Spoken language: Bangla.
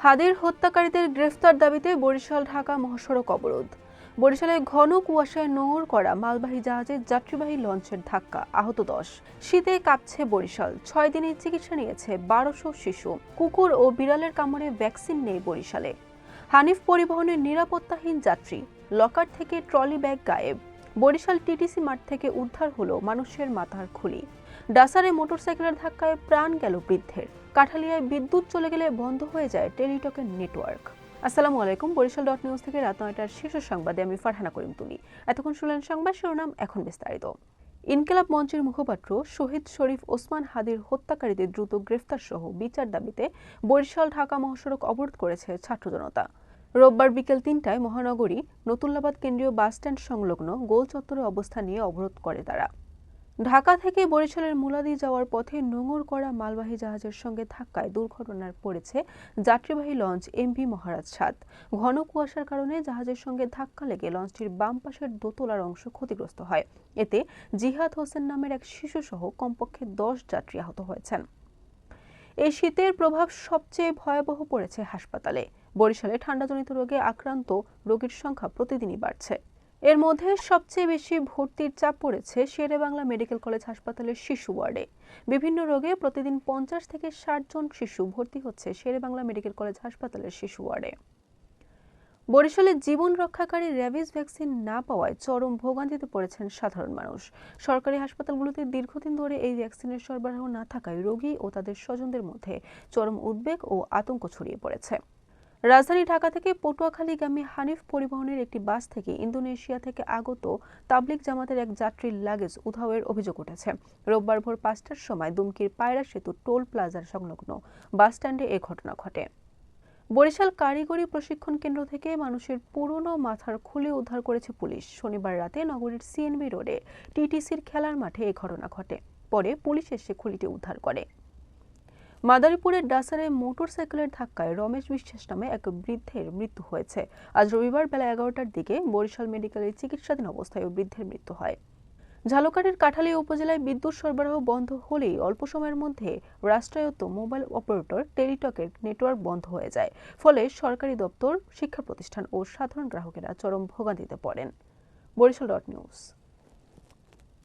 হাদির হত্যাকারীদের গ্রেফতার দাবিতে বরিশাল ঢাকা মহাসড়ক অবরোধ। বরিশালে ঘন কুয়াশায় নোঙর করা মালবাহী জাহাজের যাত্রীবাহী লঞ্চের ধাক্কা, আহত 10। শীতে কাঁপছে বরিশাল, 6 দিনে চিকিৎসা নিয়েছে 1200 শিশু। কুকুর ও বিড়ালের কামড়ে ভ্যাকসিন নেই বরিশালে। হানিফ পরিবহনের নিরাপত্তাহীন যাত্রী, লকার থেকে ট্রলি ব্যাগ গায়েব। বরিশাল টিটিসি মাঠ থেকে উদ্ধার হলো মানুষের মাথার খুলি। ডাসারে মোটরসাইকেলের ধাক্কায় প্রাণ গেল বৃদ্ধের। কাঠালিয়ায় বিদ্যুৎ চলে গেলে বন্ধ হয়ে যায় টেলিটকের নেটওয়ার্ক। আসসালামু আলাইকুম, বরিশাল.নিউজ থেকে রাত 9টার শীর্ষ সংবাদে আমি ফারহানা করিম তুলি। এতক্ষণ শুনলেন সংবাদ শিরোনাম, এখন বিস্তারিত। ইনকিলাব মঞ্চের মুখপাত্র শহীদ শরীফ ওসমান হাদির হত্যাকারীদের দ্রুত গ্রেফতার সহ বিচার দাবিতে বরিশাল ঢাকা মহাসড়ক অবরোধ করেছে ছাত্র জনতা। রোববার বিকেল 3টায় মহানগরী নতুল্লাবাদ কেন্দ্রীয় বাসস্ট্যান্ড সংলগ্ন গোল চত্বরে অবস্থান নিয়ে অবরোধ করে তারা। ঢাকা থেকে বরিশালের মুলাদি যাওয়ার পথে নোঙর করা মালবাহী জাহাজের সঙ্গে ধাক্কায় দুর্ঘটনায় পড়েছে যাত্রীবাহী লঞ্চ এমভি মহারাজ 7। ঘন কুয়াশার কারণে জাহাজের সঙ্গে ধাক্কা লেগে লঞ্চটির বাম পাশের দোতলার অংশ ক্ষতিগ্রস্ত হয়। এতে জিহাদ হোসেন নামের এক শিশুসহ কমপক্ষে 10 যাত্রী আহত হয়েছেন। এই শীতের প্রভাব সবচেয়ে ভয়াবহ পড়েছে হাসপাতালে। বরিশালে ঠান্ডাজনিত রোগে আক্রান্ত রোগীর সংখ্যা প্রতিদিনই বাড়ছে। এর মধ্যে সবচেয়ে বেশি ভর্তির চাপ পড়েছে শেরেবাংলা মেডিকেল কলেজ হাসপাতালের শিশু ওয়ার্ডে। বিভিন্ন রোগে প্রতিদিন 50 থেকে 60 জন শিশু ভর্তি হচ্ছে শেরেবাংলা মেডিকেল কলেজ হাসপাতালের শিশু ওয়ার্ডে। বরিশালে জীবন রক্ষাকারী র্যাবিস ভ্যাকসিন না পাওয়ায় চরম ভোগান্তিতে পড়েছেন সাধারণ মানুষ। সরকারি হাসপাতালগুলোতে দীর্ঘদিন ধরে এই ভ্যাকসিনের সরবরাহ না থাকায় রোগী ও তাদের স্বজনদের মধ্যে চরম উদ্বেগ ও আতঙ্ক ছড়িয়ে পড়েছে। রাজধানী ঢাকা থেকে পটুয়াখালীগামী হানিফ পরিবহনের একটি বাস থেকে ইন্দোনেশিয়া থেকে আগত তাবলিগ জামাতের এক যাত্রীর লাগেজ উধাওয়ের অভিযোগ উঠেছে। রোববার ভোর 5টার সময় দুমকির পায়রা সেতু টোল প্লাজার সংলগ্ন বাসস্ট্যান্ডে এ ঘটনা ঘটে। বরিশাল কারিগরি প্রশিক্ষণ কেন্দ্র থেকে মানুষের পুরনো মাথার খুলি উদ্ধার করেছে পুলিশ। শনিবার রাতে নগরীর সিএনবি রোডে টিটিসির খেলার মাঠে এই ঘটনা ঘটে। পরে পুলিশ এসে খুলিটি উদ্ধার করে। মাদারীপুরের ডাসারে মোটরসাইকেলের ধাক্কায় রমেশ বিশ্বাস নামে এক বৃদ্ধের মৃত্যু হয়েছে। আজ রবিবার বেলা 11টার দিকে বরিশাল মেডিকেলে চিকিৎসাধীন অবস্থায় বৃদ্ধের মৃত্যু হয়। ঝালকাঠির কাঠালিয়া উপজেলায় বিদ্যুৎ সরবরাহ বন্ধ হলেই অল্প সময়ের মধ্যে রাষ্ট্রায়ত্ত মোবাইল অপারেটর টেলিটকের নেটওয়ার্ক বন্ধ হয়ে যায়। ফলে সরকারি দপ্তর, শিক্ষা প্রতিষ্ঠান ও সাধারণ গ্রাহকেরা চরম ভোগান্তিতে পড়েন। বরিশাল.নিউজ।